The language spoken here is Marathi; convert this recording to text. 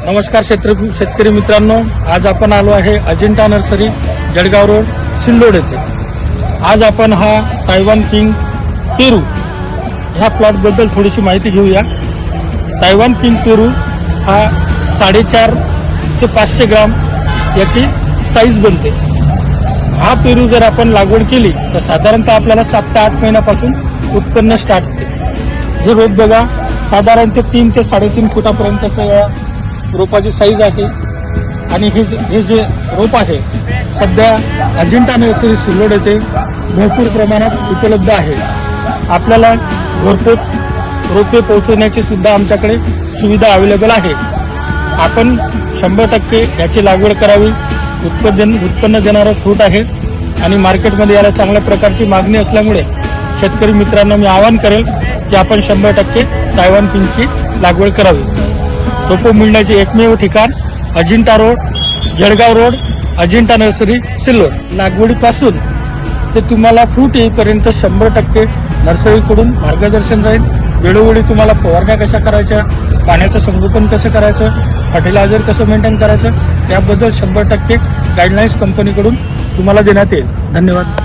नमस्कार शेतकरी मित्रांनो, आज आपण आलो आहे अजिंठा नर्सरी जळगाव रोड सिल्लोड येथे। आज आपण हा तायवान किंग पेरू ह्या प्लॉट बद्दल थोडीशी माहिती घेऊया। तायवान किंग पेरू हा 4.5 ते 500 ग्राम याची साईज बनते। हा पेरू जर आपण लागवड केली तर साधारणतः आपल्याला 7 ते 8 महिन्यापासून उत्पन्न स्टार्ट होते। हे रोप बघा, साधारणतः 3 ते 3.5 फुटापर्यंतचं रोपाची साईज आहे आणि हे जे रोप आहे सध्या अजिंठा नर्सरी सिल्लोड येथे भरपूर प्रमाणात उपलब्ध आहे। आपल्याला घरपोच रोपे पोहोचवण्याची सुद्धा आमच्याकडे सुविधा अवेलेबल आहे। आपण 100% याची लागवड करावी। उत्पन्न देणारं फ्रूट आहे आणि मार्केटमध्ये याला चांगल्या प्रकारची मागणी असल्यामुळे शेतकरी मित्रांना मी आवाहन करेल की आपण 100% तायवान किंगची लागवड करावी। रोपं मिळण्याचे एकमेव ठिकाण Ajanta road, Jalgaon road, Ajanta nursery Sillod. लागवडीपासून ते तुम्हाला फ्रूट येईपर्यंत 100% नर्सरीकडून मार्गदर्शन राहील। वेळोवेळी तुम्हाला फवारण्या कशा करायच्या, पाण्याचं संगोपन कसं करायचं, फर्टिलायझर कसं मेंटेन करायचं, याबद्दल 100% गाईडलाईन्स कंपनीकडून तुम्हाला देण्यात येईल। धन्यवाद।